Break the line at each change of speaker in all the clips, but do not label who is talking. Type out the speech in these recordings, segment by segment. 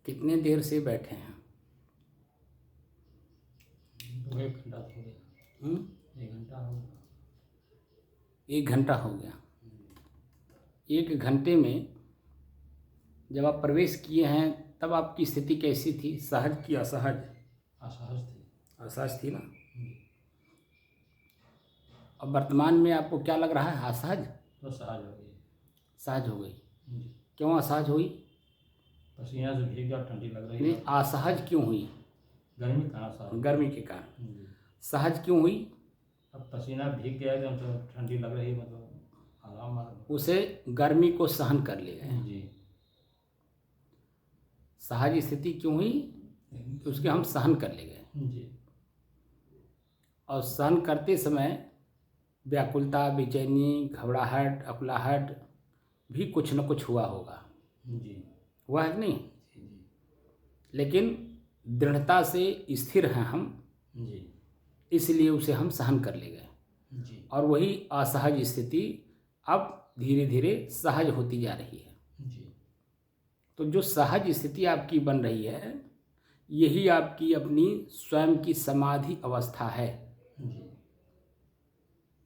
कितने देर से बैठे हैं?
1 घंटा हो गया। 1 घंटा हो गया।
1 घंटा हो गया। 1 घंटे में जब आप प्रवेश किए हैं तब आपकी स्थिति कैसी थी? सहज की असहज?
असहज थी।
असहज थी ना। और वर्तमान में आपको क्या लग रहा है? असहज?
तो सहज हो गई।
सहज हो गई।
जी।
क्यों असहज हुई?
पसीना से भीग गया, ठंडी लग रही
नहीं,
है।
असहज क्यों हुई?
गर्मी कहाँ सहज?
गर्मी के कारण।
जी।
सहज क्यों हुई?
अब पसीना भीग गया एकदम, तो ठंडी लग रही, मतलब आराम मालूम।
उसे गर्मी को सहन कर ले गए।
जी।
सहज स्थिति क्यों हुई? कि उसके हम सहन कर ले गए।
जी।
और सहन करते समय व्याकुलता, बेचैनी, घबराहट, अकुलाहट भी कुछ न कुछ हुआ होगा।
जी।
हुआ है कि नहीं?
जी।
लेकिन दृढ़ता से स्थिर हैं हम,
जी।
इसलिए उसे हम सहन कर ले गए।
जी।
और वही असहज स्थिति अब धीरे धीरे सहज होती जा रही है।
जी।
तो जो सहज स्थिति आपकी बन रही है, यही आपकी अपनी स्वयं की समाधि अवस्था है।
जी।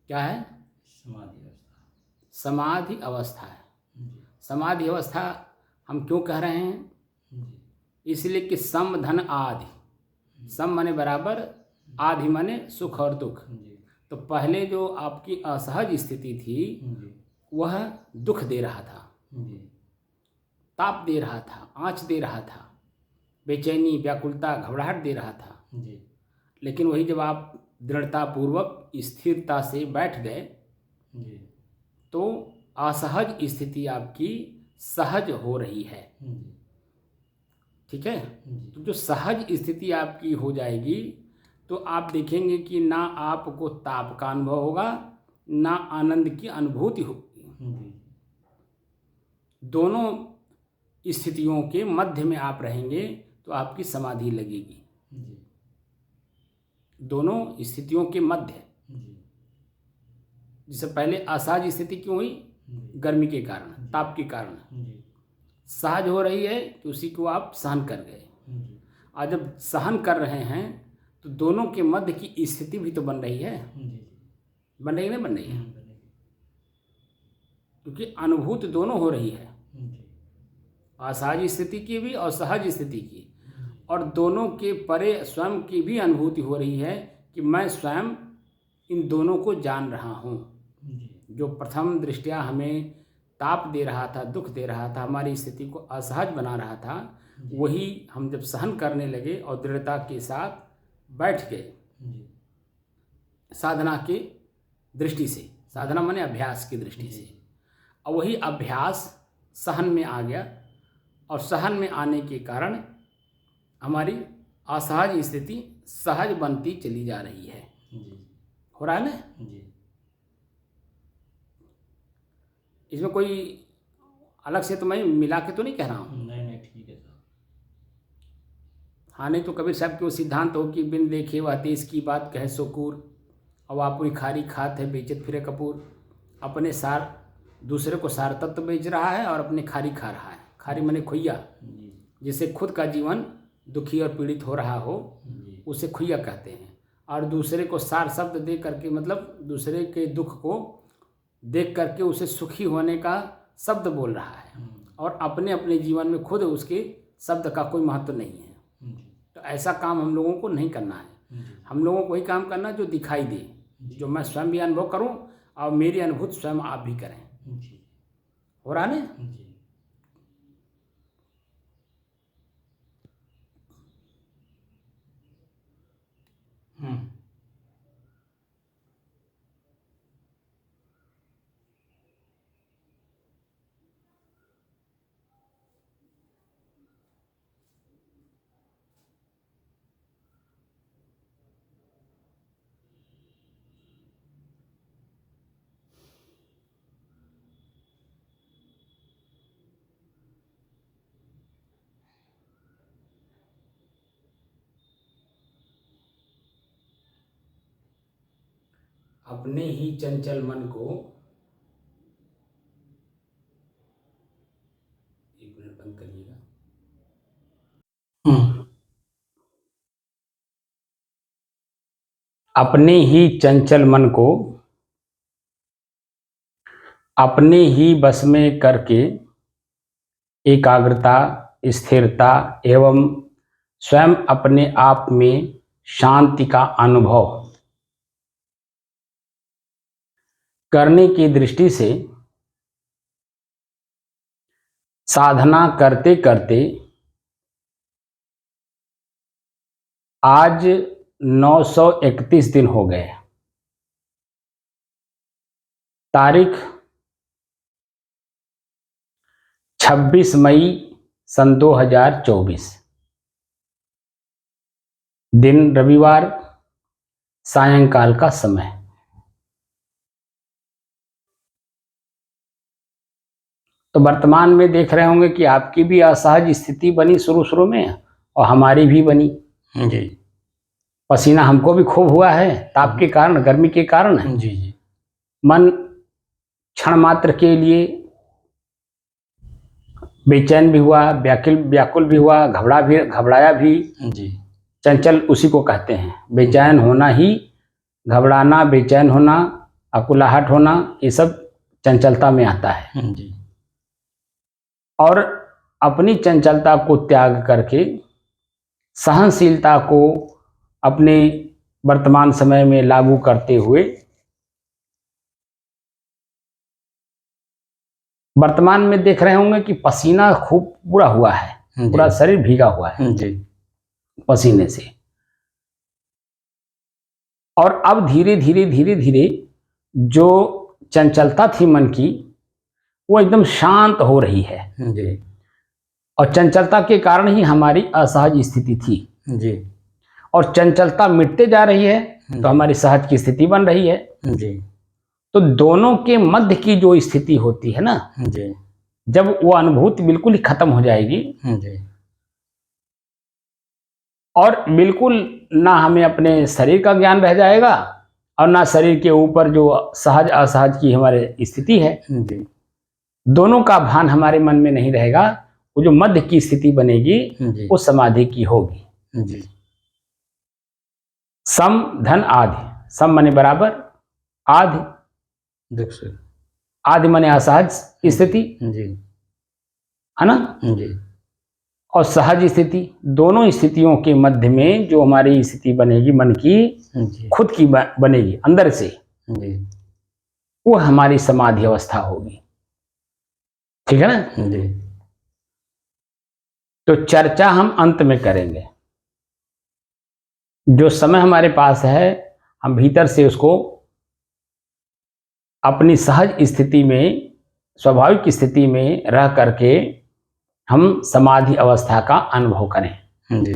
क्या है?
समाधि अवस्था।
समाधि अवस्था है।
जी।
समाधि अवस्था हम क्यों कह रहे हैं?
जी।
इसलिए कि सम धन आधि। सम माने बराबर, आधि माने सुख और दुख।
जी।
तो पहले जो आपकी असहज स्थिति थी
जी।
वह दुख दे रहा था,
जी।
ताप दे रहा था, आँच दे रहा था, बेचैनी, व्याकुलता, घबराहट दे रहा था।
जी।
लेकिन वही जब आप दृढ़तापूर्वक स्थिरता से बैठ गए
जी।
तो असहज स्थिति आपकी सहज हो रही है।
जी।
ठीक है?
जी।
तो जो सहज स्थिति आपकी हो जाएगी तो आप देखेंगे कि ना आपको ताप का अनुभव होगा, ना आनंद की अनुभूति होगी।
जी।
दोनों स्थितियों के मध्य में आप रहेंगे तो आपकी समाधि लगेगी।
जी।
दोनों स्थितियों के मध्य।
जी।
जिससे पहले असहज स्थिति क्यों हुई? गर्मी के कारण, ताप के कारण।
जी।
सहज हो रही है तो उसी को आप सहन कर गए।
जी।
और जब सहन कर रहे हैं तो दोनों के मध्य की स्थिति भी तो बन रही है।
जी।
बन रही है, नहीं बन रही है?
बनेगी।
क्योंकि अनुभूति दोनों हो रही है,
जी।
असहज स्थिति की भी और सहज स्थिति की। और दोनों के परे स्वयं की भी अनुभूति हो रही है कि मैं स्वयं इन दोनों को जान रहा हूँ।
जी।
जो प्रथम दृष्टया हमें ताप दे रहा था, दुख दे रहा था, हमारी स्थिति को असहज बना रहा था, वही हम जब सहन करने लगे और दृढ़ता के साथ बैठ गए
जी।
साधना की दृष्टि से, साधना माने अभ्यास की दृष्टि से, और वही अभ्यास सहन में आ गया। और सहन में आने के कारण हमारी असहज स्थिति सहज बनती चली जा रही है।
जी।
हो रहा है ना?
जी।
इसमें कोई अलग से तो मैं मिला के तो नहीं कह रहा हूँ।
नहीं नहीं, ठीक है साहब।
हाँ, नहीं तो कबीर साहब के वो सिद्धांत हो कि बिन देखे वह देश की बात कहे सोकूर, और आप कोई खारी खात है बेचत फिरे कपूर। अपने सार दूसरे को सार तत्व बेच रहा है और अपने खारी खा रहा है। खारी माने खुइया।
जी।
जिससे खुद का जीवन दुखी और पीड़ित हो रहा हो
जी।
उसे खुइया कहते हैं। और दूसरे को सार शब्द दे करके, मतलब दूसरे के दुख को देख करके उसे सुखी होने का शब्द बोल रहा है, और अपने अपने जीवन में खुद उसके शब्द का कोई महत्व नहीं है। तो ऐसा काम हम लोगों को नहीं करना है। हम लोगों को वही काम करना जो दिखाई दे, जो मैं स्वयं भी अनुभव करूं और मेरी अनुभूति स्वयं आप भी करें। हो रहा है ना?
जी।
अपने ही चंचल मन को, एक मिनट बंद करिएगा। अपने ही चंचल मन को अपने ही बस में करके एकाग्रता, स्थिरता एवं स्वयं अपने आप में शांति का अनुभव करने की दृष्टि से साधना करते करते आज 931 दिन हो गए। तारीख 26 मई सन 2024, दिन रविवार, सायंकाल का समय। तो वर्तमान में देख रहे होंगे कि आपकी भी असहज स्थिति बनी शुरू में और हमारी भी बनी
जी
पसीना हमको भी खूब हुआ है, ताप के कारण, गर्मी के कारण।
जी जी
मन क्षण मात्र के लिए बेचैन भी हुआ, व्याकुल भी हुआ, घबराया भी।
जी
चंचल उसी को कहते हैं। बेचैन होना ही, घबराना, बेचैन होना, अकुलाहट होना, ये सब चंचलता में आता है।
जी
और अपनी चंचलता को त्याग करके सहनशीलता को अपने वर्तमान समय में लागू करते हुए वर्तमान में देख रहे होंगे कि पसीना खूब पूरा हुआ है, पूरा शरीर भीगा हुआ है
जी
पसीने से। और अब धीरे धीरे जो चंचलता थी मन की, वो एकदम शांत हो रही है।
जी
और चंचलता के कारण ही हमारी असहज स्थिति थी।
जी
और चंचलता मिटते जा रही है तो हमारी सहज की स्थिति बन रही है।
जी
तो दोनों के मध्य की जो स्थिति होती है ना,
जी
जब वो अनुभूति बिल्कुल ही खत्म हो जाएगी
जी
और बिल्कुल ना हमें अपने शरीर का ज्ञान रह जाएगा और ना शरीर के ऊपर जो सहज असहज की हमारी स्थिति है,
जी
दोनों का भान हमारे मन में नहीं रहेगा। वो जो मध्य की स्थिति बनेगी
जी
वो समाधि की होगी।
जी
सम धन आधि, सम माने बराबर, आधि
देख सर
आधि माने असहज स्थिति,
जी
है ना,
जी
और सहज स्थिति। दोनों स्थितियों के मध्य में जो हमारी स्थिति बनेगी मन की,
जी
खुद की बनेगी अंदर से,
जी
वो हमारी समाधि अवस्था होगी। ठीक है ना।
जी
तो चर्चा हम अंत में करेंगे। जो समय हमारे पास है हम भीतर से उसको अपनी सहज स्थिति में, स्वाभाविक स्थिति में रह करके हम समाधि अवस्था का अनुभव करें।
जी